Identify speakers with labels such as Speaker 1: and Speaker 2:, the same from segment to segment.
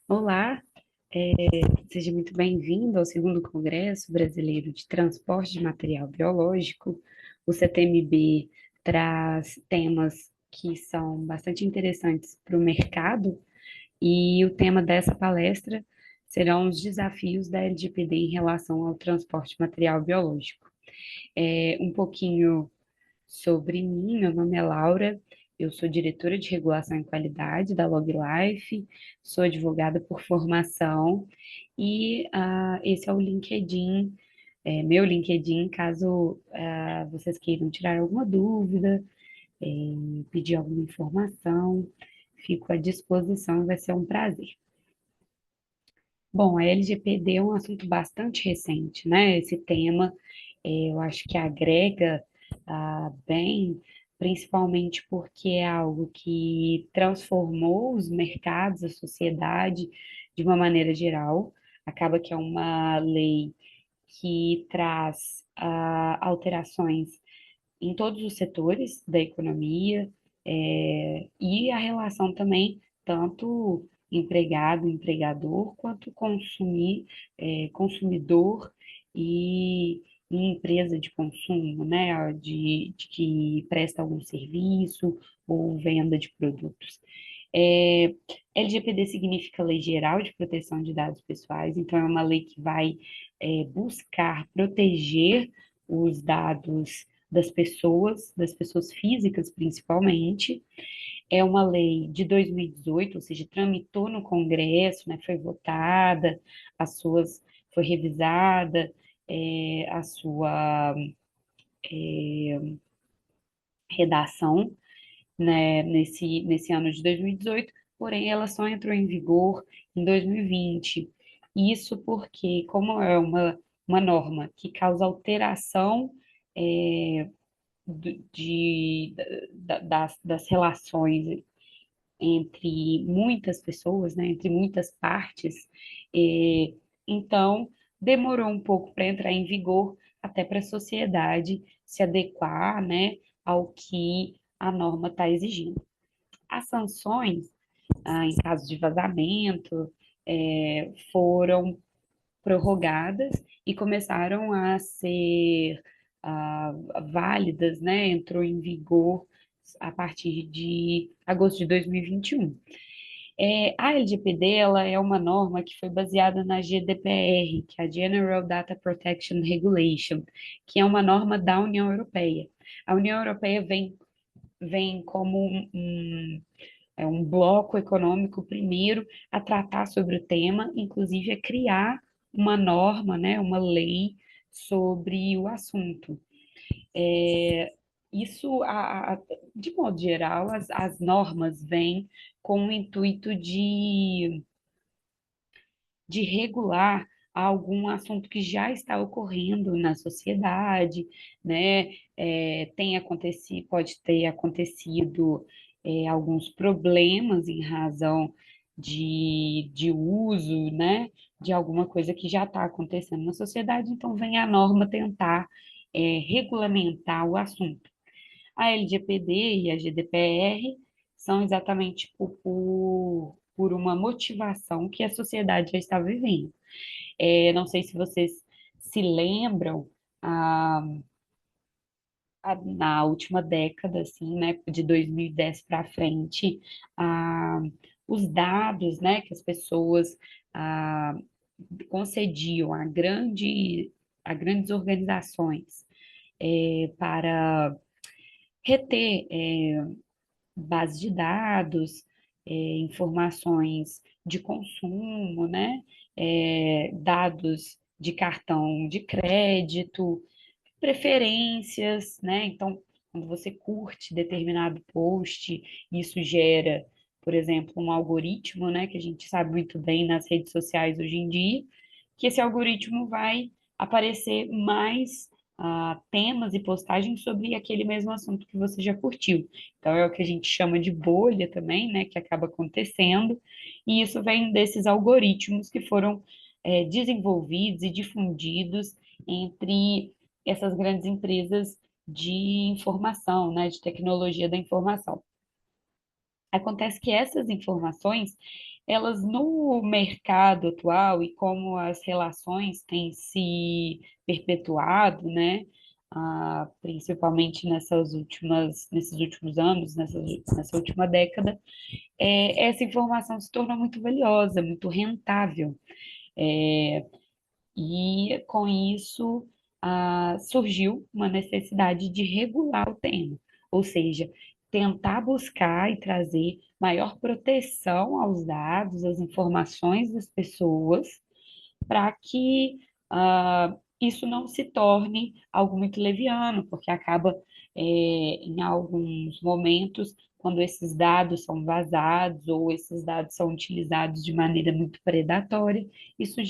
Speaker 1: Olá, é, seja muito bem-vindo ao segundo Congresso Brasileiro de Transporte de Material Biológico. O CTMB traz temas que são bastante interessantes para o mercado e o tema dessa palestra serão os desafios da LGPD em relação ao transporte de material biológico. Um pouquinho sobre mim, meu nome é Laura, eu sou diretora de regulação e qualidade da LogLife, sou advogada por formação e esse é o LinkedIn, meu LinkedIn, caso vocês queiram tirar alguma dúvida, é, pedir alguma informação, fico à disposição, vai ser um prazer. Bom, a LGPD é um assunto bastante recente, né? Esse tema, eu acho que agrega bem, principalmente porque é algo que transformou os mercados, a sociedade, de uma maneira geral. Acaba que é uma lei que traz alterações em todos os setores da economia, e a relação também, tanto empregado, empregador, quanto consumidor e, e empresa de consumo, né, de que presta algum serviço ou venda de produtos. É, LGPD significa Lei Geral de Proteção de Dados Pessoais, então é uma lei que vai buscar proteger os dados das pessoas físicas principalmente. É uma lei de 2018, ou seja, tramitou no Congresso, né, foi votada, foi revisada, a sua redação, né, nesse ano de 2018, porém ela só entrou em vigor em 2020. Isso porque, como é uma norma que causa alteração é, das relações entre muitas pessoas, né, entre muitas partes, eh, então demorou um pouco para entrar em vigor, até para a sociedade se adequar, né, ao que a norma está exigindo. As sanções, em caso de vazamento, foram prorrogadas e começaram a ser ah, válidas, né? Entrou em vigor a partir de agosto de 2021. A LGPD ela é uma norma que foi baseada na GDPR, que é a General Data Protection Regulation, que é uma norma da União Europeia. A União Europeia vem como um bloco econômico primeiro a tratar sobre o tema, inclusive a criar uma norma, né, uma lei sobre o assunto. É, isso, de modo geral, as normas vêm com o intuito de regular algum assunto que já está ocorrendo na sociedade, né? Tem acontecido, pode ter acontecido alguns problemas em razão de uso, né? De alguma coisa que já está acontecendo na sociedade, então vem a norma tentar regulamentar o assunto. A LGPD e a GDPR são exatamente por uma motivação que a sociedade já está vivendo. Não sei se vocês se lembram, ah, na última década, assim, né, de 2010 para frente, ah, os dados, né, que as pessoas ah, concediam a grandes organizações para reter base de dados, informações de consumo, né? Dados de cartão de crédito, preferências, né? Então, quando você curte determinado post, isso gera, por exemplo, um algoritmo, né? Que a gente sabe muito bem nas redes sociais hoje em dia, que esse algoritmo vai aparecer mais temas e postagens sobre aquele mesmo assunto que você já curtiu. Então, é o que a gente chama de bolha também, né? Que acaba acontecendo, e isso vem desses algoritmos que foram desenvolvidos e difundidos entre essas grandes empresas de informação, né, de tecnologia da informação. Acontece que essas informações, elas no mercado atual e como as relações têm se perpetuado, né? Principalmente nesses últimos anos, nessa última década, essa informação se tornou muito valiosa, muito rentável. É, e com isso surgiu uma necessidade de regular o tema, ou seja, tentar buscar e trazer maior proteção aos dados, às informações das pessoas, para que isso não se torne algo muito leviano, porque acaba, em alguns momentos, quando esses dados são vazados ou esses dados são utilizados de maneira muito predatória, isso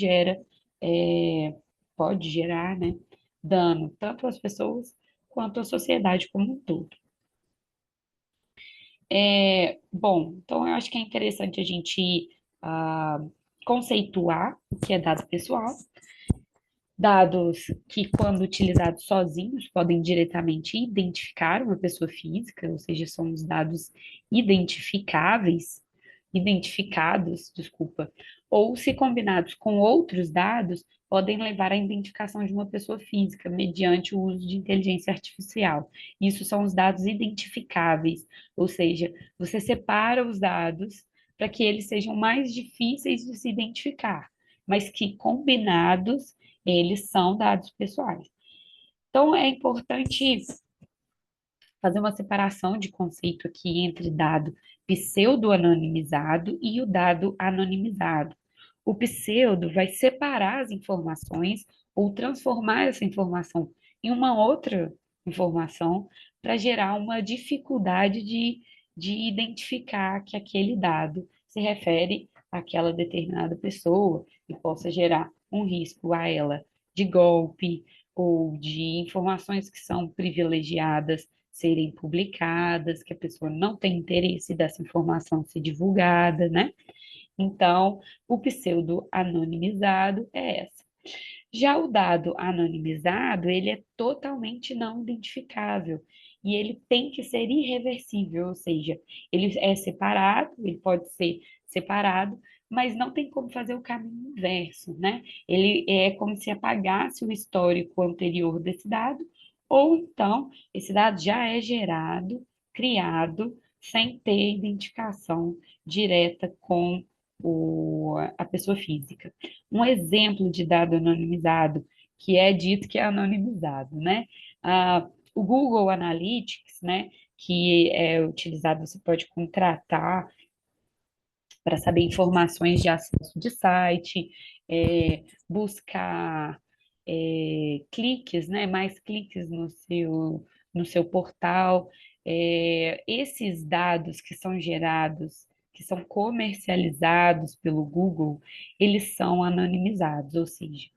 Speaker 1: é, pode gerar, né, dano tanto às pessoas quanto à sociedade como um todo. Bom, então eu acho que é interessante a gente ah, conceituar o que é dado pessoal. Dados que, quando utilizados sozinhos, podem diretamente identificar uma pessoa física, ou seja, são os dados identificados, desculpa, ou se combinados com outros dados, podem levar à identificação de uma pessoa física mediante o uso de inteligência artificial. Isso são os dados identificáveis, ou seja, você separa os dados para que eles sejam mais difíceis de se identificar, mas que combinados eles são dados pessoais. Então, é importante fazer uma separação de conceito aqui entre dado pseudo-anonimizado e o dado anonimizado. O pseudo vai separar as informações ou transformar essa informação em uma outra informação para gerar uma dificuldade de identificar que aquele dado se refere àquela determinada pessoa e possa gerar um risco a ela de golpe ou de informações que são privilegiadas serem publicadas, que a pessoa não tem interesse dessa informação ser divulgada, né? Então, o pseudo-anonimizado é essa. Já o dado anonimizado, ele é totalmente não identificável e ele tem que ser irreversível, ou seja, ele é separado, ele pode ser separado, mas não tem como fazer o caminho inverso, né? Ele é como se apagasse o histórico anterior desse dado, ou então esse dado já é gerado, criado, sem ter identificação direta com a pessoa física. Um exemplo de dado anonimizado, que é dito que é anonimizado, né? O Google Analytics, né, que é utilizado, você pode contratar para saber informações de acesso de site, buscar cliques, né, mais cliques no seu portal. Esses dados que são gerados, que são comercializados pelo Google, eles são anonimizados, ou seja,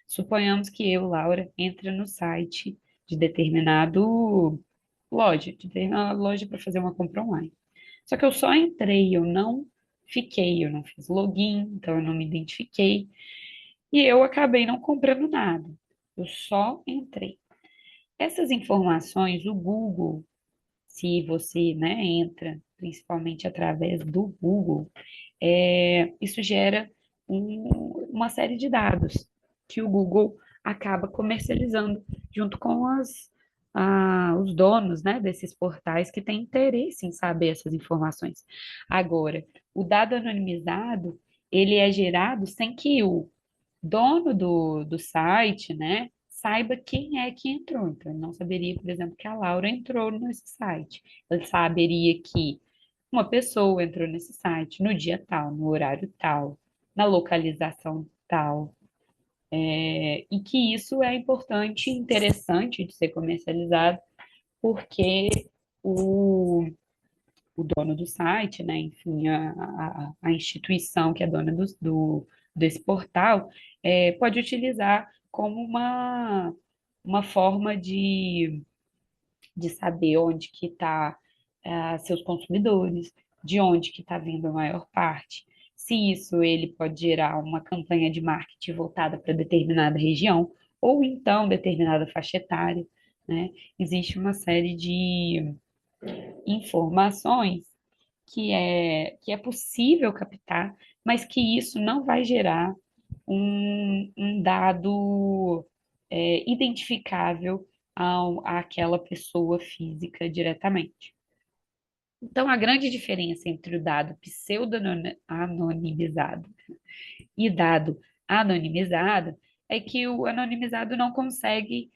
Speaker 1: suponhamos que eu, Laura, entre no site de determinada loja para fazer uma compra online. Só que eu só entrei, eu não fiquei, eu não fiz login, então eu não me identifiquei e eu acabei não comprando nada. Eu só entrei. Essas informações, o Google, se você, né, entra principalmente através do Google, isso gera uma série de dados que o Google acaba comercializando junto com os donos, né, desses portais que têm interesse em saber essas informações. Agora, o dado anonimizado, ele é gerado sem que o dono do site, né, saiba quem é que entrou. Então, ele não saberia, por exemplo, que a Laura entrou nesse site. Ele saberia que uma pessoa entrou nesse site no dia tal, no horário tal, na localização tal, e que isso é importante e interessante de ser comercializado, porque o, o dono do site, né, enfim, a instituição que é dona desse portal, pode utilizar como uma forma de saber onde que está seus consumidores, de onde que está vindo a maior parte. Se isso ele pode gerar uma campanha de marketing voltada para determinada região, ou então determinada faixa etária, né? Existe uma série de informações que é possível captar, mas que isso não vai gerar um dado identificável àquela pessoa física diretamente. Então, a grande diferença entre o dado pseudo-anonimizado e dado anonimizado é que o anonimizado não consegue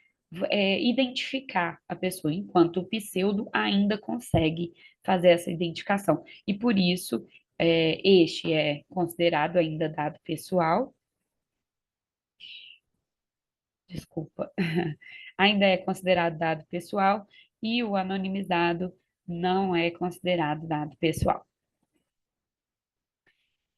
Speaker 1: identificar a pessoa, enquanto o pseudo ainda consegue fazer essa identificação. E por isso, este é considerado ainda dado pessoal, desculpa, ainda é considerado dado pessoal e o anonimizado não é considerado dado pessoal.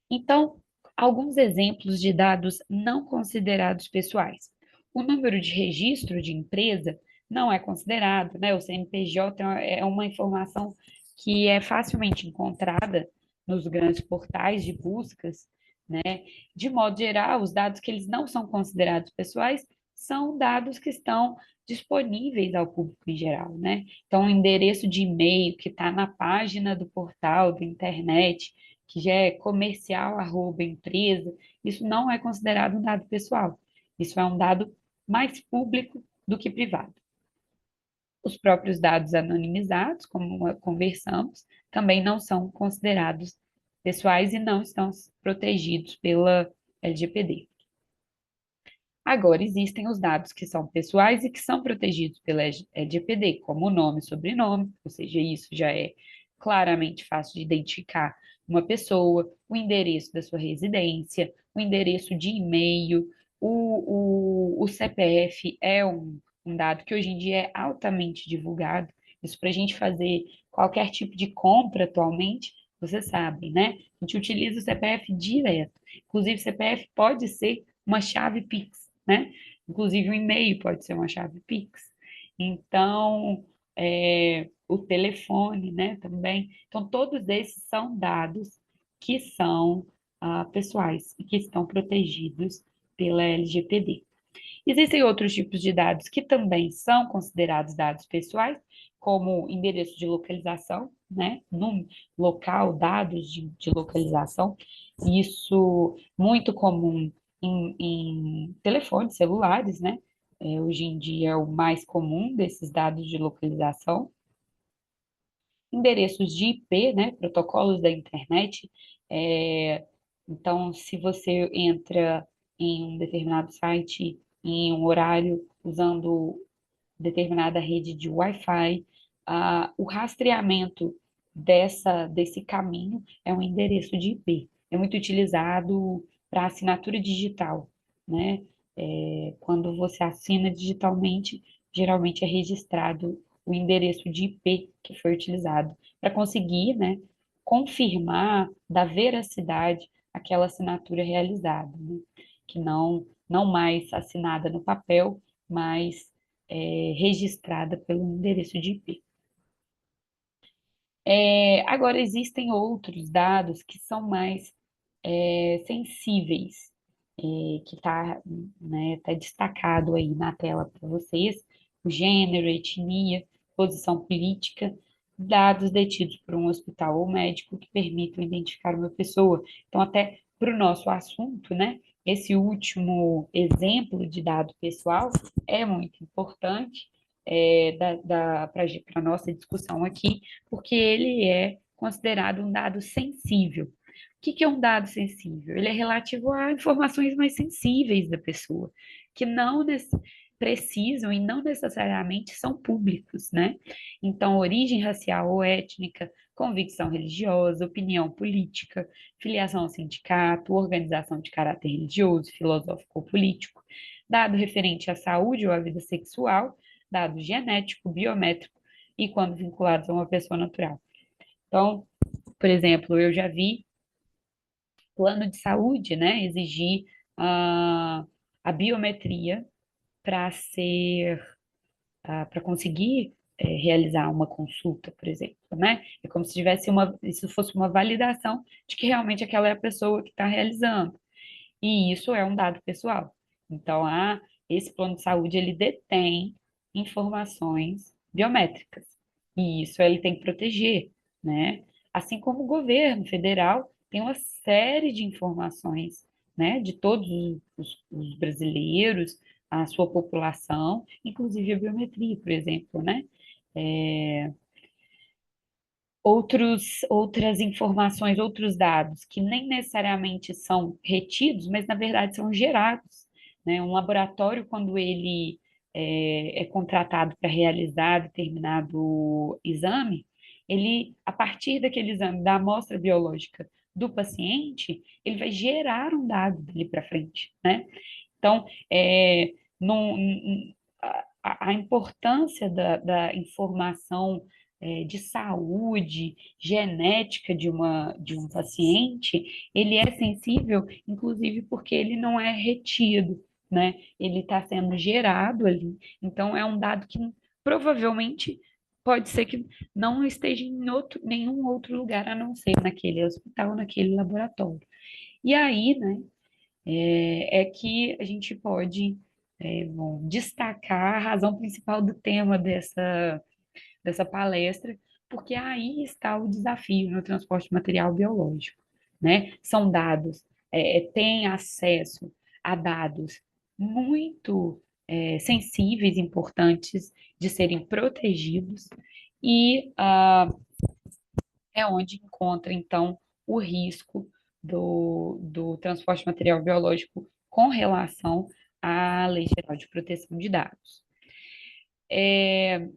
Speaker 1: Então, alguns exemplos de dados não considerados pessoais. O número de registro de empresa não é considerado, né? O CNPJ é uma informação que é facilmente encontrada nos grandes portais de buscas, né? De modo geral, os dados que eles não são considerados pessoais são dados que estão disponíveis ao público em geral, né? Então, o endereço de e-mail que está na página do portal da internet, que já é comercial, arroba empresa, isso não é considerado um dado pessoal. Isso é um dado mais público do que privado. Os próprios dados anonimizados, como conversamos, também não são considerados pessoais e não estão protegidos pela LGPD. Agora, existem os dados que são pessoais e que são protegidos pela LGPD, como nome e sobrenome, ou seja, isso já é claramente fácil de identificar uma pessoa, o endereço da sua residência, o endereço de e-mail, o CPF é um dado que hoje em dia é altamente divulgado. Isso para a gente fazer qualquer tipo de compra atualmente, você sabe, né? A gente utiliza o CPF direto. Inclusive, o CPF pode ser uma chave Pix, né? Inclusive, o e-mail pode ser uma chave Pix. Então, o telefone, né, também. Então, todos esses são dados que são pessoais e que estão protegidos pela LGPD. Existem outros tipos de dados que também são considerados dados pessoais, como endereço de localização, né? Num local, dados de localização. Isso muito comum em telefones celulares, né? Hoje em dia é o mais comum desses dados de localização. Endereços de IP, né? Protocolos da internet. É, então, se você entra em um determinado site em um horário usando determinada rede de Wi-Fi, o rastreamento desse caminho é um endereço de IP. É muito utilizado para assinatura digital, né? Quando você assina digitalmente, geralmente é registrado o endereço de IP que foi utilizado para conseguir, né, confirmar da veracidade aquela assinatura realizada, né? Que não mais assinada no papel, mas registrada pelo endereço de IP. Agora, existem outros dados que são mais sensíveis, que está, né, tá destacado aí na tela para vocês, o gênero, etnia, posição política, dados detidos por um hospital ou médico que permitam identificar uma pessoa. Então, até para o nosso assunto, né, esse último exemplo de dado pessoal é muito importante para a nossa discussão aqui, porque ele é considerado um dado sensível. O que é um dado sensível? Ele é relativo a informações mais sensíveis da pessoa, que não precisam e não necessariamente são públicos, né? Então, origem racial ou étnica, convicção religiosa, opinião política, filiação ao sindicato, organização de caráter religioso, filosófico ou político, dado referente à saúde ou à vida sexual, dado genético, biométrico e quando vinculados a uma pessoa natural. Então, por exemplo, eu já vi plano de saúde, né, exigir a biometria para ser, para conseguir realizar uma consulta, por exemplo, né? É como se tivesse isso fosse uma validação de que realmente aquela é a pessoa que está realizando. E isso é um dado pessoal. Então, esse plano de saúde, ele detém informações biométricas. E isso ele tem que proteger, né? Assim como o governo federal tem uma série de informações, né, de todos os brasileiros, a sua população, inclusive a biometria, por exemplo, né? É, outras informações, outros dados que nem necessariamente são retidos, mas na verdade são gerados, né? Um laboratório, quando ele é contratado para realizar determinado exame, ele, a partir daquele exame, da amostra biológica do paciente, ele vai gerar um dado dali para frente, né? Então, não, a importância da informação de saúde, genética de um paciente, ele é sensível, inclusive porque ele não é retido, né? Ele está sendo gerado ali. Então, é um dado que provavelmente pode ser que não esteja em nenhum outro lugar a não ser naquele hospital, naquele laboratório. E aí, né, é que a gente pode bom, destacar a razão principal do tema dessa palestra, porque aí está o desafio no transporte material biológico, né? São dados, tem acesso a dados muito sensíveis, importantes de serem protegidos, e é onde encontra, então, o risco do transporte de material biológico com relação à Lei Geral de Proteção de Dados. É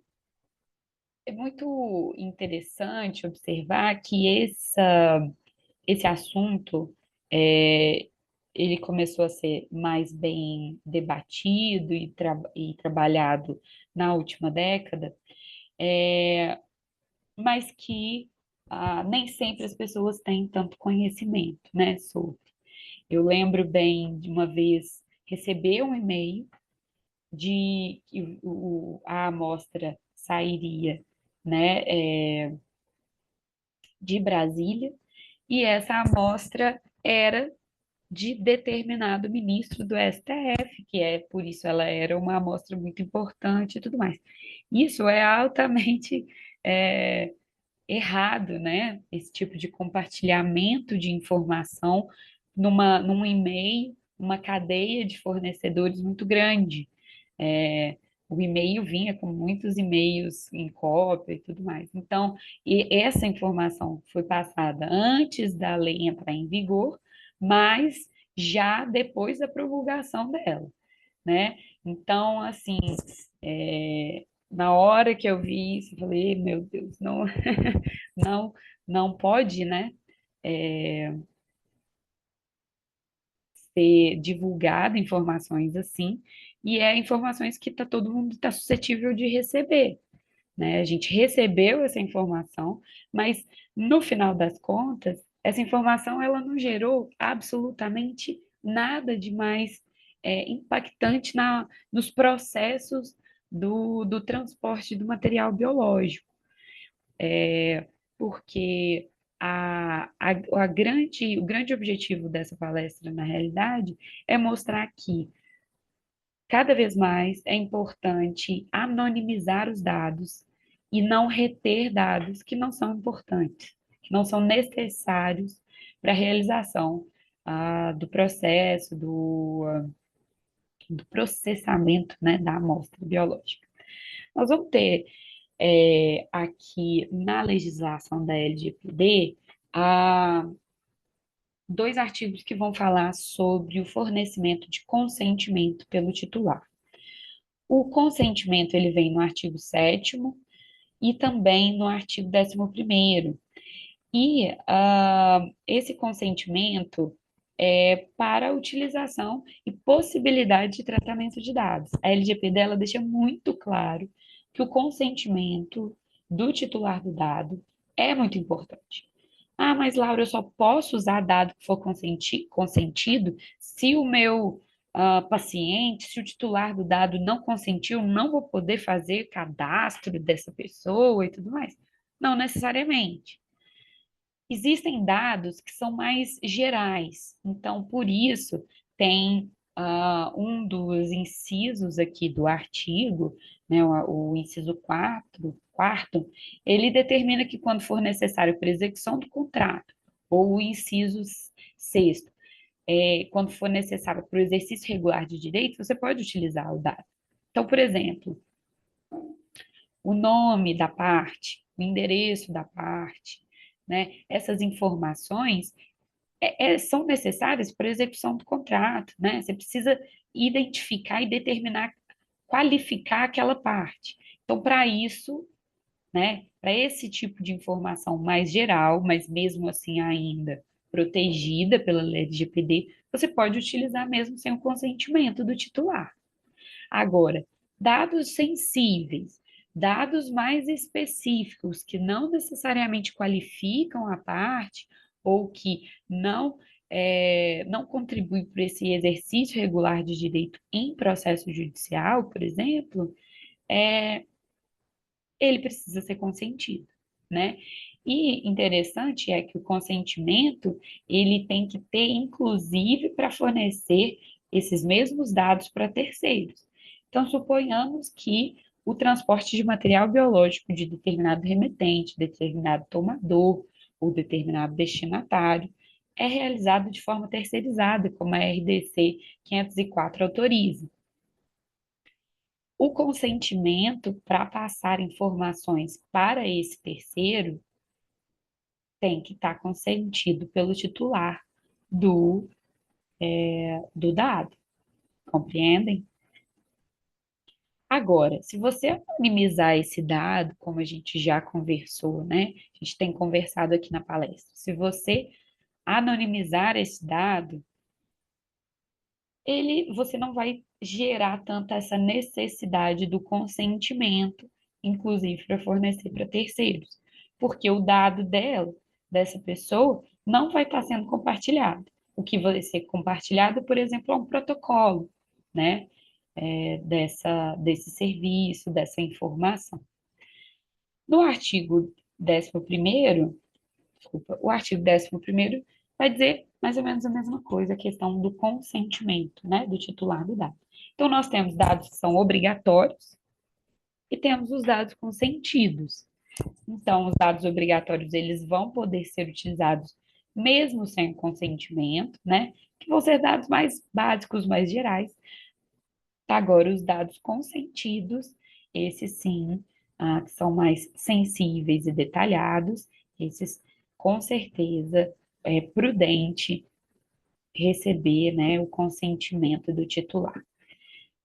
Speaker 1: muito interessante observar que esse assunto é, ele começou a ser mais bem debatido e trabalhado na última década, mas que nem sempre as pessoas têm tanto conhecimento, né, sobre. Eu lembro bem de uma vez receber um e-mail de que a amostra sairia, né, de Brasília, e essa amostra era de determinado ministro do STF, que é por isso ela era uma amostra muito importante e tudo mais. Isso é altamente errado, né? Esse tipo de compartilhamento de informação num e-mail, uma cadeia de fornecedores muito grande. É, o e-mail vinha com muitos e-mails em cópia e tudo mais. Então, e essa informação foi passada antes da lei entrar em vigor, mas já depois da promulgação dela, né? Então, assim, na hora que eu vi isso, eu falei, meu Deus, não, não, não pode, né, ser divulgada informações assim, e informações que todo mundo está suscetível de receber, né? A gente recebeu essa informação, mas no final das contas, essa informação ela não gerou absolutamente nada de mais impactante nos processos do transporte do material biológico, porque o grande objetivo dessa palestra, na realidade, é mostrar que cada vez mais é importante anonimizar os dados e não reter dados que não são importantes, que não são necessários para a realização do processo, do processamento, né, da amostra biológica. Nós vamos ter aqui na legislação da LGPD dois artigos que vão falar sobre o fornecimento de consentimento pelo titular. O consentimento ele vem no artigo 7º e também no artigo 11º. E esse consentimento é para a utilização e possibilidade de tratamento de dados. A LGPD ela deixa muito claro que o consentimento do titular do dado é muito importante. Ah, mas Laura, eu só posso usar dado que for consentido se o meu paciente, se o titular do dado não consentiu, não vou poder fazer cadastro dessa pessoa e tudo mais. Não necessariamente. Existem dados que são mais gerais, então, por isso, tem um dos incisos aqui do artigo, né, o inciso 4 4º, ele determina que quando for necessário para execução do contrato, ou o inciso 6º, quando for necessário para o exercício regular de direito, você pode utilizar o dado. Então, por exemplo, o nome da parte, o endereço da parte, né? Essas informações são necessárias para a execução do contrato, né? Você precisa identificar e determinar, qualificar aquela parte. Então, para isso, né, para esse tipo de informação mais geral, mas mesmo assim ainda protegida pela LGPD, você pode utilizar mesmo sem o consentimento do titular. Agora, dados sensíveis, dados mais específicos que não necessariamente qualificam a parte ou que não contribuem para esse exercício regular de direito em processo judicial, por exemplo, ele precisa ser consentido, né? E interessante é que o consentimento, ele tem que ter, inclusive, para fornecer esses mesmos dados para terceiros. Então, suponhamos que o transporte de material biológico de determinado remetente, determinado tomador ou determinado destinatário é realizado de forma terceirizada, como a RDC 504 autoriza. O consentimento para passar informações para esse terceiro tem que estar consentido pelo titular do, do dado, compreendem? Agora, se você anonimizar esse dado, como a gente já conversou, né? A gente tem conversado aqui na palestra. Se você anonimizar esse dado, você não vai gerar tanta essa necessidade do consentimento, inclusive para fornecer para terceiros, porque o dado dessa pessoa, não vai estar sendo compartilhado. O que vai ser compartilhado, por exemplo, é um protocolo, né, desse serviço, dessa informação. No artigo 11º, desculpa, o artigo 11º vai dizer mais ou menos a mesma coisa, a questão do consentimento, né, do titular do dado. Então, nós temos dados que são obrigatórios e temos os dados consentidos. Então, os dados obrigatórios, eles vão poder ser utilizados mesmo sem consentimento, né, que vão ser dados mais básicos, mais gerais. Agora, os dados consentidos, esses sim, que são mais sensíveis e detalhados, esses com certeza é prudente receber, né, o consentimento do titular.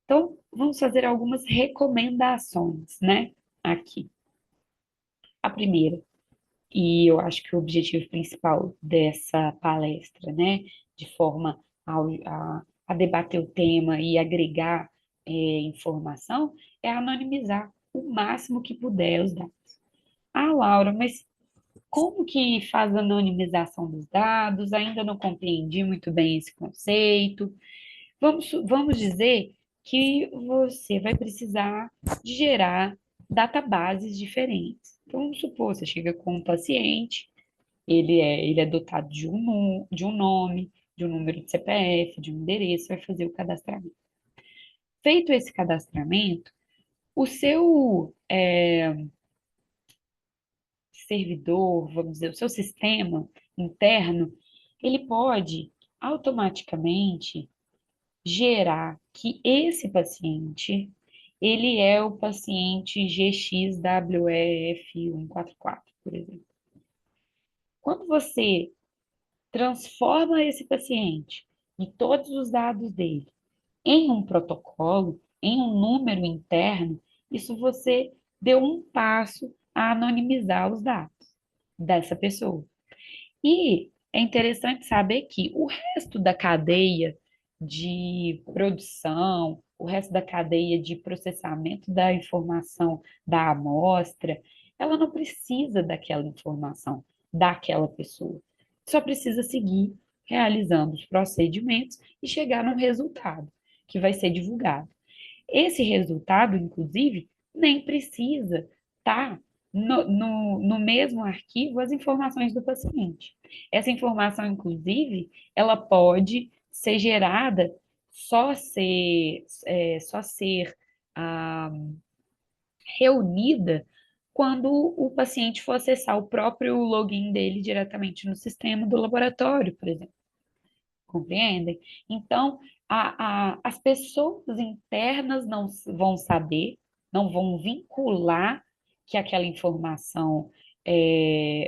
Speaker 1: Então, vamos fazer algumas recomendações, né, aqui. A primeira, e eu acho que o objetivo principal dessa palestra, né, de forma a debater o tema e agregar informação, é anonimizar o máximo que puder os dados. Ah, Laura, mas como que faz a anonimização dos dados? Ainda não compreendi muito bem esse conceito. Vamos dizer que você vai precisar de gerar databases diferentes. Então, vamos supor, você chega com um paciente, ele é dotado de um nome, de um número de CPF, de um endereço, vai fazer o cadastramento. Feito esse cadastramento, o seu servidor, vamos dizer, o seu sistema interno, ele pode automaticamente gerar que esse paciente, ele é o paciente GXWEF144, por exemplo. Quando você transforma esse paciente e todos os dados dele em um protocolo, em um número interno, isso você deu um passo a anonimizar os dados dessa pessoa. E é interessante saber que o resto da cadeia de produção, o resto da cadeia de processamento da informação da amostra, ela não precisa daquela informação daquela pessoa. Só precisa seguir realizando os procedimentos e chegar num resultado que vai ser divulgado. Esse resultado, inclusive, nem precisa estar no mesmo arquivo as informações do paciente. Essa informação, inclusive, ela pode ser gerada, só ser ah, reunida quando o paciente for acessar o próprio login dele diretamente no sistema do laboratório, por exemplo. Compreendem? Então, as pessoas internas não vão saber, não vão vincular que aquela informação,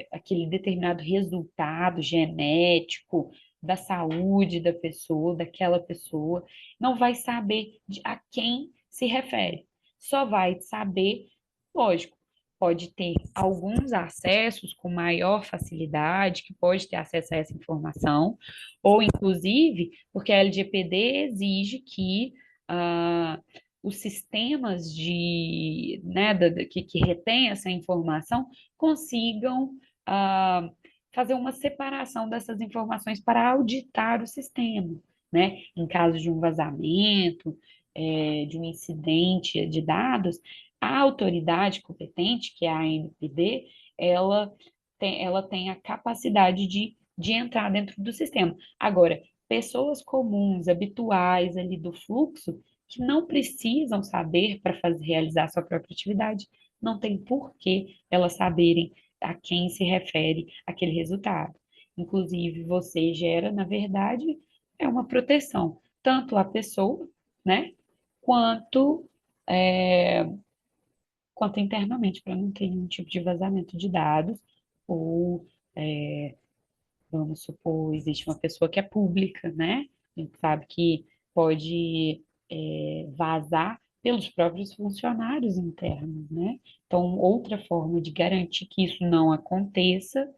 Speaker 1: aquele determinado resultado genético da saúde da pessoa, daquela pessoa, não vai saber a quem se refere. Só vai saber, lógico, pode ter alguns acessos com maior facilidade, que pode ter acesso a essa informação, ou, inclusive, porque a LGPD exige que os sistemas que retêm essa informação consigam fazer uma separação dessas informações para auditar o sistema, né? Em caso de um vazamento, de um incidente de dados, a autoridade competente, que é a ANPD, ela tem a capacidade de entrar dentro do sistema. Agora, pessoas comuns, habituais ali do fluxo, que não precisam saber para realizar sua própria atividade, não tem por que elas saberem a quem se refere aquele resultado. Inclusive, você gera, na verdade, uma proteção, tanto à pessoa, né, quanto, é, quanto internamente, para não ter nenhum tipo de vazamento de dados ou vamos supor, existe uma pessoa que é pública, né? A gente sabe que pode vazar pelos próprios funcionários internos, né? Então, outra forma de garantir que isso não aconteça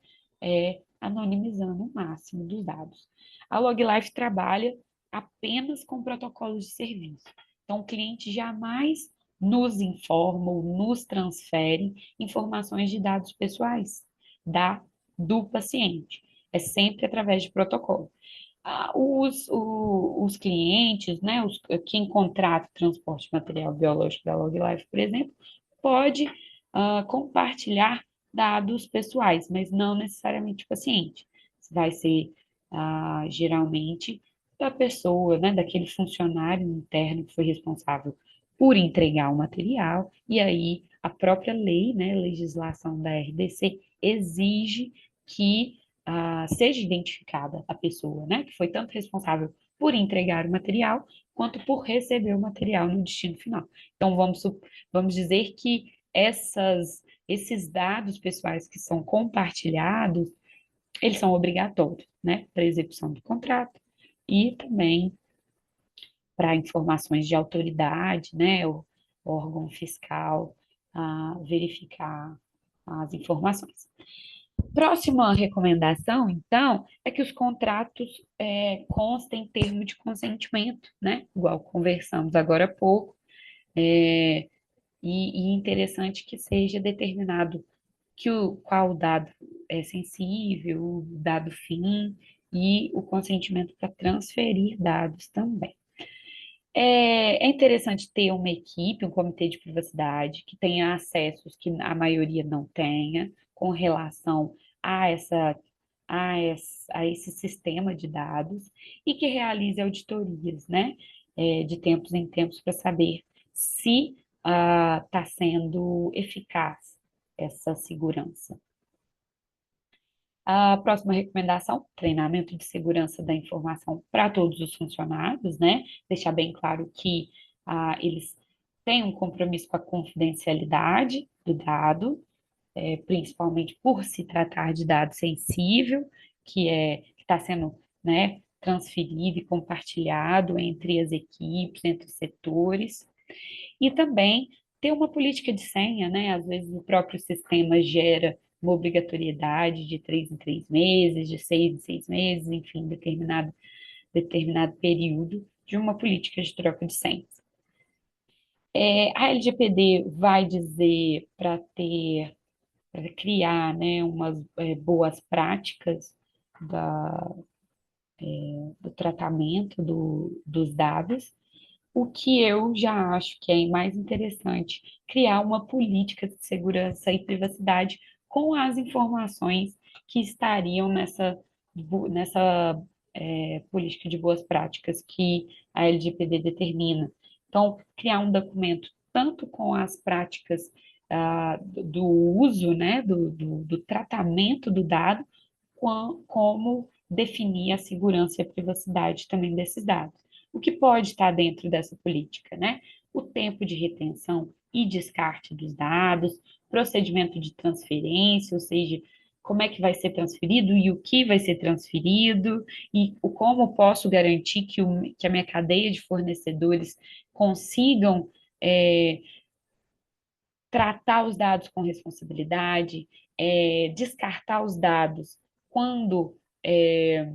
Speaker 1: é anonimizando o máximo dos dados. A LogLife trabalha apenas com protocolos de serviço. Então, o cliente jamais nos informa ou nos transfere informações de dados pessoais do paciente. É sempre através de protocolo. Os clientes, né, quem contrata o transporte de material biológico da LogLife, por exemplo, pode compartilhar dados pessoais, mas não necessariamente o paciente. Vai ser geralmente da pessoa, né, daquele funcionário interno que foi responsável por entregar o material, e aí a própria lei, né, legislação da RDC, exige que seja identificada a pessoa, né, que foi tanto responsável por entregar o material, quanto por receber o material no destino final. Então, vamos dizer que esses dados pessoais que são compartilhados, eles são obrigatórios, né, para execução do contrato e também para informações de autoridade, né, o órgão fiscal, verificar as informações. Próxima recomendação, então, é que os contratos constem termo de consentimento, né? Igual conversamos agora há pouco, e interessante que seja determinado qual dado é sensível, o dado fim e o consentimento para transferir dados também. É interessante ter uma equipe, um comitê de privacidade, que tenha acessos que a maioria não tenha, com relação a, a esse sistema de dados, e que realize auditorias, né, de tempos em tempos, para saber se está sendo eficaz essa segurança. A próxima recomendação, treinamento de segurança da informação para todos os funcionários, né? Deixar bem claro que eles têm um compromisso com a confidencialidade do dado, principalmente por se tratar de dado sensível, que está sendo, né, transferido e compartilhado entre as equipes, entre os setores, e também ter uma política de senha, né? Às vezes o próprio sistema gera uma obrigatoriedade de 3 em 3 meses, de 6 em 6 meses, enfim, determinado período de uma política de troca de senhas. A LGPD vai dizer para criar, né, umas boas práticas do tratamento dos dados, o que eu já acho que é mais interessante, criar uma política de segurança e privacidade com as informações que estariam nessa política de boas práticas que a LGPD determina. Então, criar um documento tanto com as práticas do uso, né, do tratamento do dado, como definir a segurança e a privacidade também desses dados. O que pode estar dentro dessa política, né? O tempo de retenção e descarte dos dados, procedimento de transferência, ou seja, como é que vai ser transferido e o que vai ser transferido, e como posso garantir que a minha cadeia de fornecedores consigam é, tratar os dados com responsabilidade, descartar os dados quando é,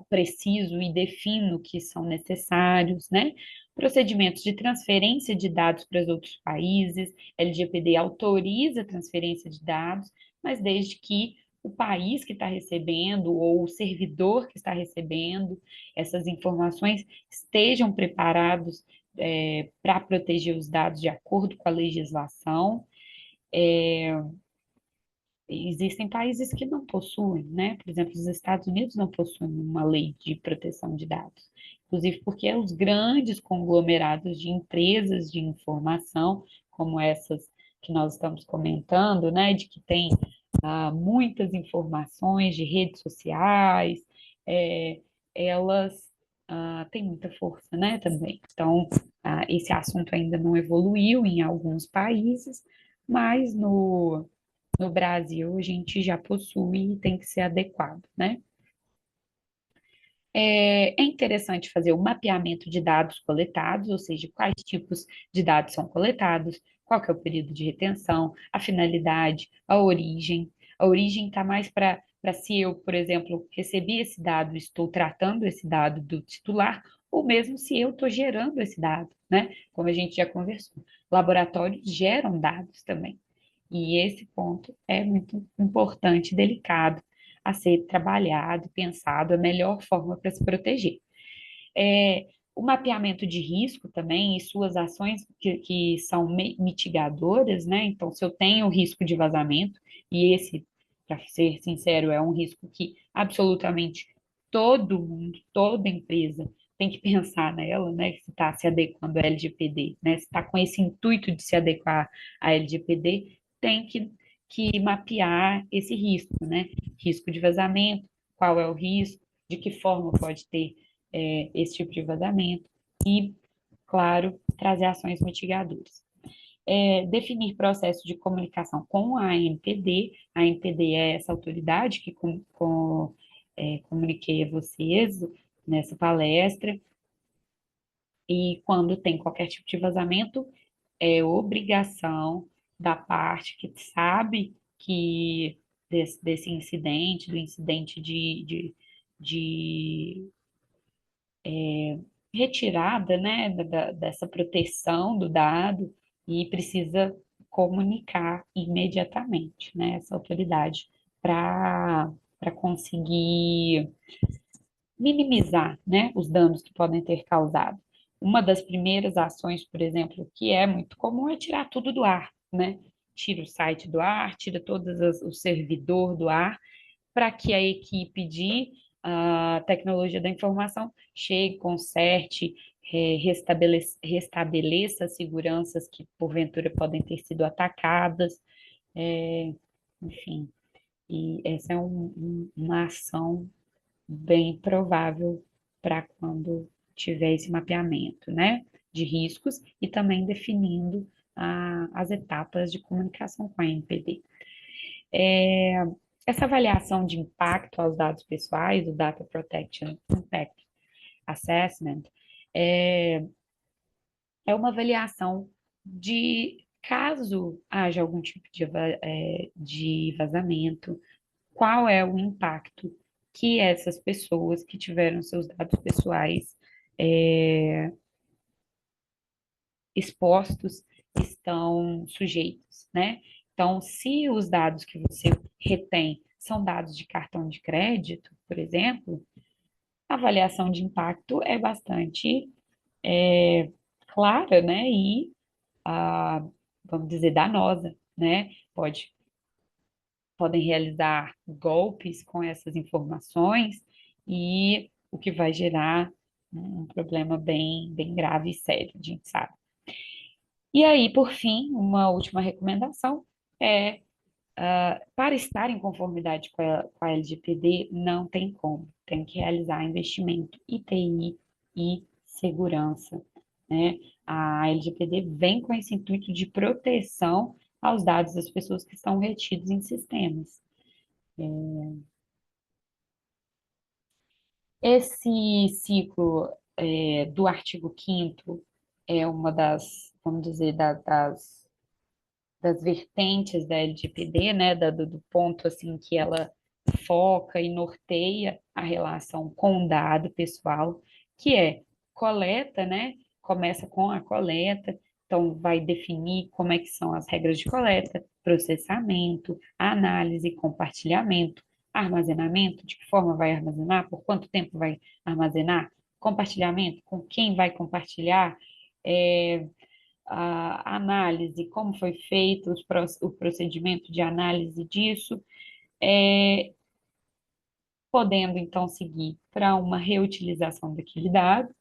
Speaker 1: preciso e defino que são necessários, né? Procedimentos de transferência de dados para os outros países, LGPD autoriza a transferência de dados, mas desde que o país que está recebendo ou o servidor que está recebendo essas informações estejam preparados para proteger os dados de acordo com a legislação. Existem países que não possuem, né? Por exemplo, os Estados Unidos não possuem uma lei de proteção de dados, inclusive porque os grandes conglomerados de empresas de informação, como essas que nós estamos comentando, né, de que tem muitas informações de redes sociais, é, elas têm muita força, né, também. Então, esse assunto ainda não evoluiu em alguns países, mas no Brasil a gente já possui e tem que ser adequado, né? É interessante fazer o mapeamento de dados coletados, ou seja, quais tipos de dados são coletados, qual que é o período de retenção, a finalidade, a origem. A origem está mais para se eu, por exemplo, recebi esse dado, estou tratando esse dado do titular, ou mesmo se eu estou gerando esse dado, né? Como a gente já conversou. Laboratórios geram dados também. E esse ponto é muito importante, delicado a ser trabalhado, pensado, a melhor forma para se proteger. O mapeamento de risco também e suas ações que são mitigadoras, né? Então, se eu tenho risco de vazamento, e esse, para ser sincero, é um risco que absolutamente todo mundo, toda empresa tem que pensar nela, né? Se está se adequando à LGPD, né? Se está com esse intuito de se adequar à LGPD, tem que mapear esse risco, né? Risco de vazamento, qual é o risco, de que forma pode ter esse tipo de vazamento e, claro, trazer ações mitigadoras. Definir processo de comunicação com a ANPD. A ANPD é essa autoridade que comuniquei a vocês nessa palestra, e quando tem qualquer tipo de vazamento, é obrigação da parte que sabe que desse incidente, do incidente de retirada, né, dessa proteção do dado, e precisa comunicar imediatamente, né, essa autoridade para conseguir minimizar, né, os danos que podem ter causado. Uma das primeiras ações, por exemplo, que é muito comum, é tirar tudo do ar, né? Tira o site do ar, tira o servidor do ar, para que a equipe de tecnologia da informação chegue, conserte, restabeleça as seguranças que porventura podem ter sido atacadas, enfim. E essa é uma ação bem provável para quando tiver esse mapeamento, né, de riscos e também definindo as etapas de comunicação com a NPD. Essa avaliação de impacto aos dados pessoais, o Data Protection Impact Assessment, é, é uma avaliação de caso haja algum tipo de vazamento, qual é o impacto que essas pessoas que tiveram seus dados pessoais é, expostos estão sujeitos, né? Então, se os dados que você retém são dados de cartão de crédito, por exemplo, a avaliação de impacto é bastante clara, né? E, vamos dizer, danosa, né? Podem realizar golpes com essas informações, e o que vai gerar um problema bem grave e sério, a gente sabe. E aí, por fim, uma última recomendação é, para estar em conformidade com a LGPD, não tem como, tem que realizar investimento em TI e segurança, né? A LGPD vem com esse intuito de proteção aos dados das pessoas que estão retidos em sistemas. Esse ciclo do artigo 5º é uma das, vamos dizer, das vertentes da LGPD, né, do ponto assim que ela foca e norteia a relação com o dado pessoal, que é coleta, né? Começa com a coleta, então vai definir como é que são as regras de coleta, processamento, análise, compartilhamento, armazenamento, de que forma vai armazenar, por quanto tempo vai armazenar, compartilhamento, com quem vai compartilhar, é, a análise, como foi feito o procedimento de análise disso, é, podendo então seguir para uma reutilização daquele dado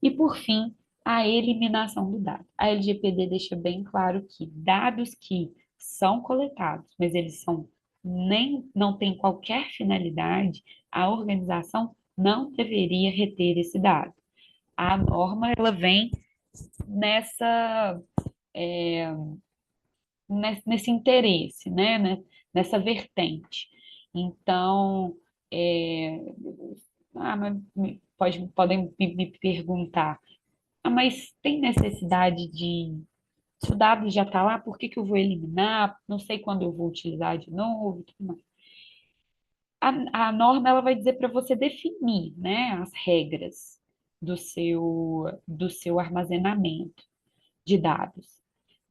Speaker 1: e, por fim, a eliminação do dado. A LGPD deixa bem claro que dados que são coletados, mas eles são nem não têm qualquer finalidade, a organização não deveria reter esse dado. A norma ela vem nessa nesse interesse, né? Nessa vertente. Então, é, mas podem me perguntar, mas tem necessidade de, se o dado já está lá, por que que eu vou eliminar? Não sei quando eu vou utilizar de novo. A norma ela vai dizer para você definir, né, as regras do seu armazenamento de dados.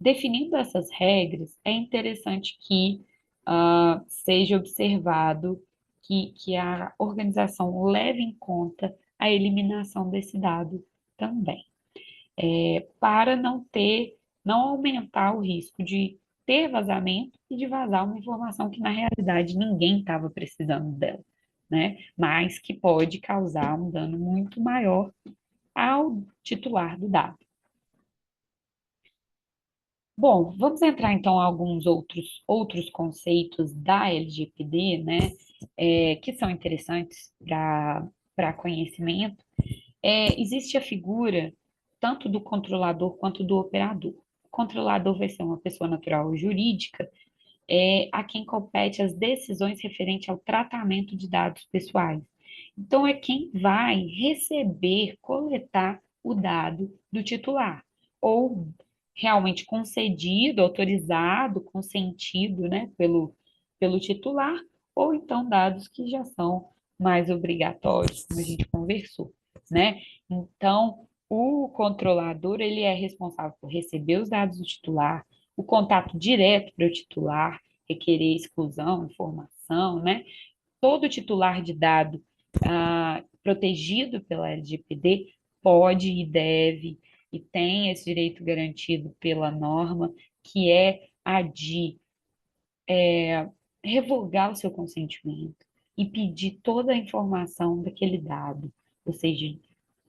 Speaker 1: Definindo essas regras, é interessante que seja observado que a organização leve em conta a eliminação desse dado também, para não aumentar o risco de ter vazamento e de vazar uma informação que na realidade ninguém estava precisando dela, né? Mas que pode causar um dano muito maior ao titular do dado. Bom, vamos entrar então em alguns outros conceitos da LGPD, né, que são interessantes para conhecimento. Existe a figura tanto do controlador quanto do operador. O controlador vai ser uma pessoa natural ou jurídica, a quem compete as decisões referentes ao tratamento de dados pessoais. Então, é quem vai receber, coletar o dado do titular, ou realmente concedido, autorizado, consentido, né, pelo titular, ou então dados que já são mais obrigatórios, como a gente conversou, né? Então, o controlador, ele é responsável por receber os dados do titular, o contato direto para o titular, requerer exclusão, informação, né? Todo titular de dado protegido pela LGPD pode e deve e tem esse direito garantido pela norma, que é a de revogar o seu consentimento e pedir toda a informação daquele dado, ou seja,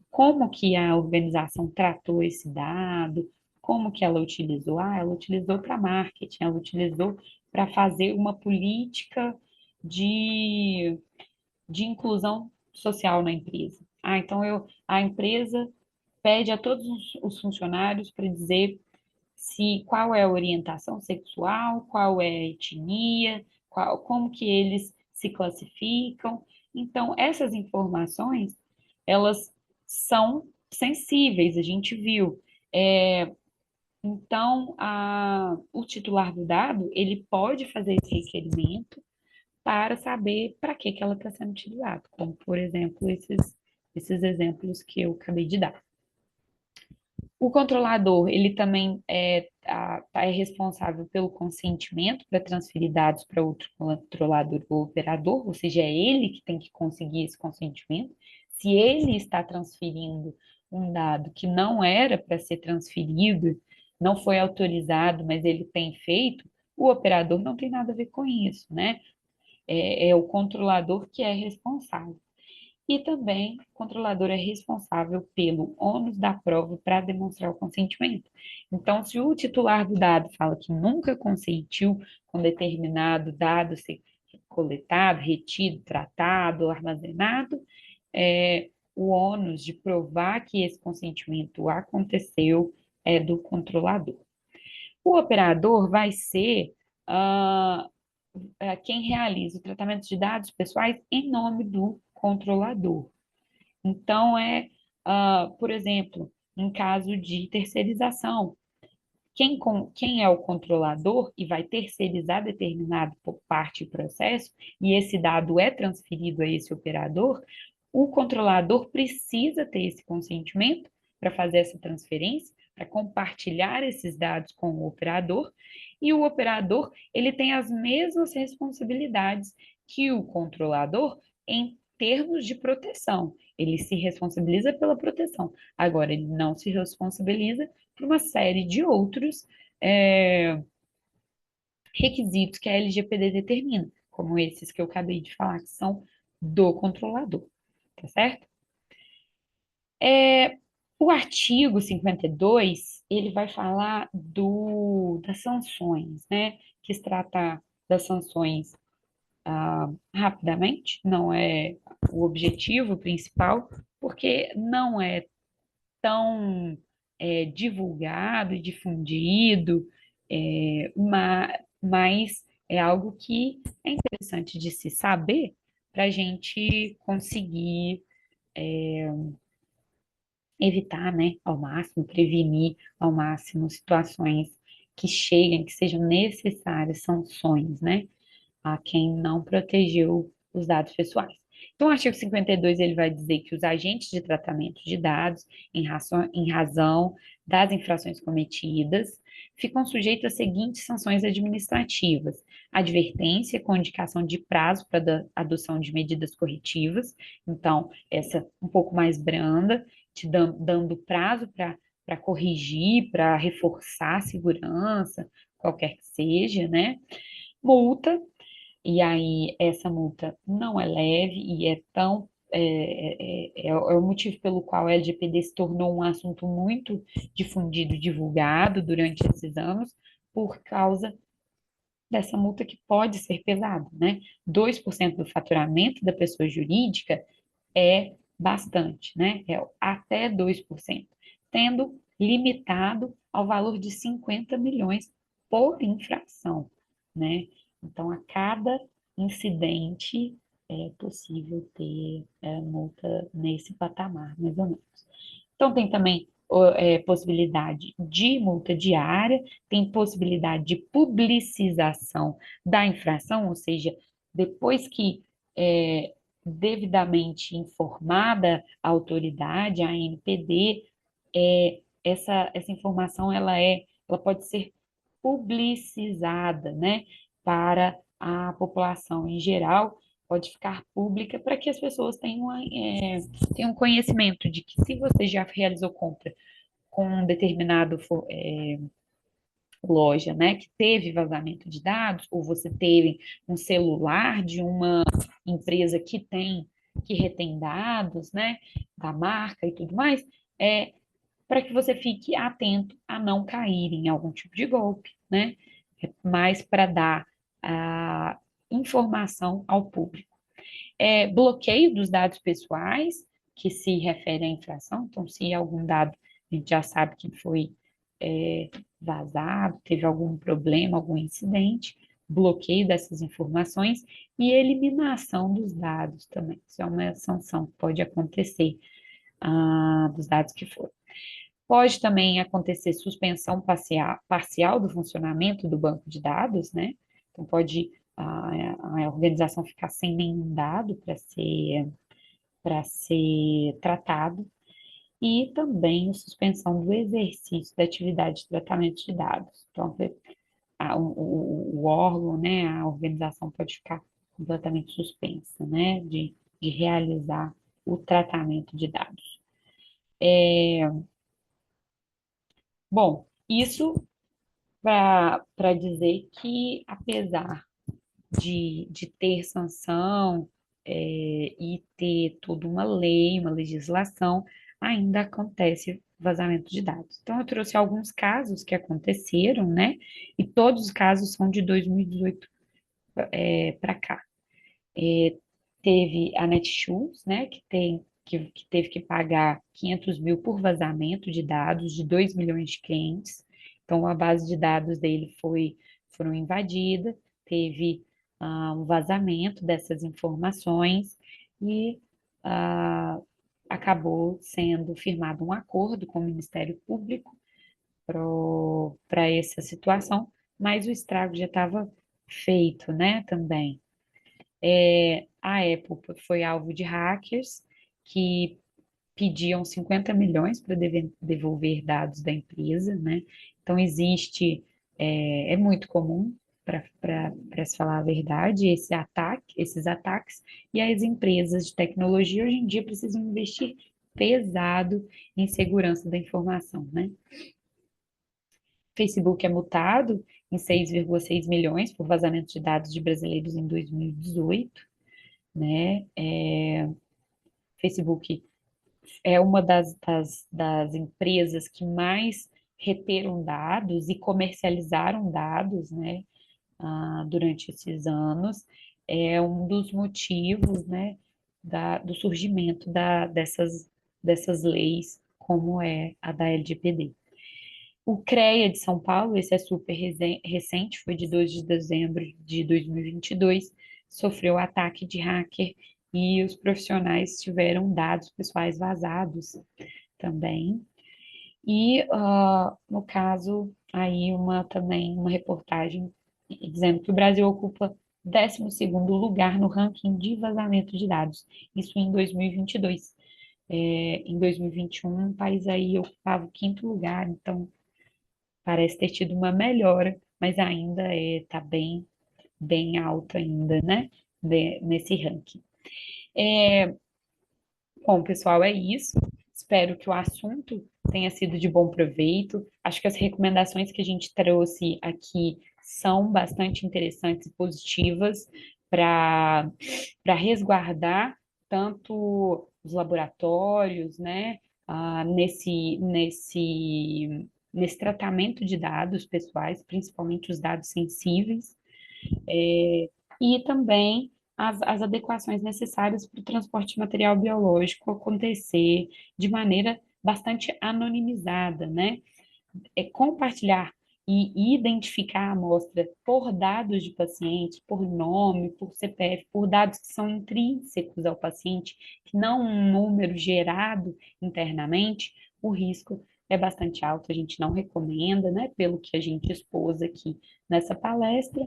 Speaker 1: como que a organização tratou esse dado, como que ela utilizou. Ela utilizou para marketing, ela utilizou para fazer uma política de, de inclusão social na empresa. Então a empresa pede a todos os funcionários para dizer se qual é a orientação sexual, qual é a etnia, como que eles se classificam. Então, essas informações, elas são sensíveis, a gente viu. Então, o titular do dado, ele pode fazer esse requerimento para saber para que ela está sendo utilizada, como, por exemplo, esses exemplos que eu acabei de dar. O controlador, ele também é responsável pelo consentimento para transferir dados para outro controlador ou operador, ou seja, é ele que tem que conseguir esse consentimento. Se ele está transferindo um dado que não era para ser transferido, não foi autorizado, mas ele tem feito, o operador não tem nada a ver com isso, né? É o controlador que é responsável. E também, o controlador é responsável pelo ônus da prova para demonstrar o consentimento. Então, se o titular do dado fala que nunca consentiu com determinado dado ser coletado, retido, tratado, armazenado, o ônus de provar que esse consentimento aconteceu é do controlador. O operador vai ser ah, quem realiza o tratamento de dados pessoais em nome do controlador. Então, por exemplo, em caso de terceirização, quem é o controlador e vai terceirizar determinado parte do processo, e esse dado é transferido a esse operador, o controlador precisa ter esse consentimento para fazer essa transferência, para compartilhar esses dados com o operador, e o operador ele tem as mesmas responsabilidades que o controlador em termos de proteção. Ele se responsabiliza pela proteção. Agora, ele não se responsabiliza por uma série de outros é, requisitos que a LGPD determina, como esses que eu acabei de falar, que são do controlador, tá certo? O artigo 52, ele vai falar das sanções, né? Quis tratar das sanções rapidamente, não é o objetivo principal, porque não é tão divulgado e difundido, mas é algo que é interessante de se saber para a gente conseguir evitar, né, ao máximo, prevenir ao máximo situações que cheguem, que sejam necessárias sanções, né, a quem não protegeu os dados pessoais. Então, o artigo 52 ele vai dizer que os agentes de tratamento de dados, em razão das infrações cometidas, ficam sujeitos às seguintes sanções administrativas: advertência com indicação de prazo para adoção de medidas corretivas, então, essa um pouco mais branda, te dando prazo para corrigir, para reforçar a segurança, qualquer que seja, né? Multa, e aí essa multa não é leve e é tão. É o motivo pelo qual a LGPD se tornou um assunto muito difundido, divulgado durante esses anos, por causa dessa multa que pode ser pesada, né? 2% do faturamento da pessoa jurídica é bastante, né? É até 2%, tendo limitado ao valor de 50 milhões por infração, né? Então, a cada incidente é possível ter multa nesse patamar, mais ou menos. Então, tem também possibilidade de multa diária, tem possibilidade de publicização da infração, ou seja, depois que devidamente informada a autoridade, a ANPD, essa informação ela pode ser publicizada, né, para a população em geral, pode ficar pública para que as pessoas tenham conhecimento de que se você já realizou compra com um determinado loja, né, que teve vazamento de dados, ou você teve um celular de uma empresa que retém dados, né, da marca e tudo mais, para que você fique atento a não cair em algum tipo de golpe, né, mas para dar a informação ao público. Bloqueio dos dados pessoais, que se refere à infração, então se algum dado a gente já sabe que foi vazado, teve algum problema, algum incidente, bloqueio dessas informações e eliminação dos dados também. Isso é uma sanção que pode acontecer dos dados que foram. Pode também acontecer suspensão parcial do funcionamento do banco de dados, né? Então, pode a organização ficar sem nenhum dado para ser tratado, e também a suspensão do exercício da atividade de tratamento de dados. Então, o órgão, né, a organização pode ficar completamente suspensa, né, de realizar o tratamento de dados. Bom, isso para dizer que, apesar de ter sanção e ter toda uma lei, uma legislação, ainda acontece vazamento de dados. Então, eu trouxe alguns casos que aconteceram, né? E todos os casos são de 2018 para cá. Teve a Netshoes, né, que teve que pagar 500 mil por vazamento de dados de 2 milhões de clientes. Então, a base de dados dele foram invadida, teve um vazamento dessas informações e ah, acabou sendo firmado um acordo com o Ministério Público para essa situação, mas o estrago já estava feito, né, também. A Apple foi alvo de hackers que pediam 50 milhões para devolver dados da empresa, né? Então, é muito comum, para se falar a verdade, esses ataques, e as empresas de tecnologia hoje em dia precisam investir pesado em segurança da informação, né? Facebook é multado em 6,6 milhões por vazamento de dados de brasileiros em 2018, né? Facebook é uma das empresas que mais reteram dados e comercializaram dados, né, durante esses anos. É um dos motivos, né, do surgimento dessas leis, como é a da LGPD. O CREA de São Paulo, esse é super recente, foi de 2 de dezembro de 2022, sofreu ataque de hacker e os profissionais tiveram dados pessoais vazados também. E, no caso, aí também uma reportagem dizendo que o Brasil ocupa 12º lugar no ranking de vazamento de dados, isso em 2022. Em 2021, o país aí ocupava o 5º lugar, então parece ter tido uma melhora, mas ainda está bem alto ainda, né? Nesse ranking. Bom, pessoal, é isso. Espero que o assunto tenha sido de bom proveito. Acho que as recomendações que a gente trouxe aqui são bastante interessantes e positivas para resguardar tanto os laboratórios, né, nesse tratamento de dados pessoais, principalmente os dados sensíveis, e também as adequações necessárias para o transporte de material biológico acontecer de maneira bastante anonimizada, né? Compartilhar e identificar a amostra por dados de pacientes, por nome, por CPF, por dados que são intrínsecos ao paciente, que não um número gerado internamente, o risco é bastante alto, a gente não recomenda, né, pelo que a gente expôs aqui nessa palestra,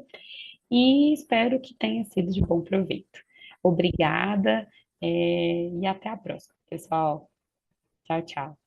Speaker 1: e espero que tenha sido de bom proveito. Obrigada, e até a próxima, pessoal. Tchau, tchau.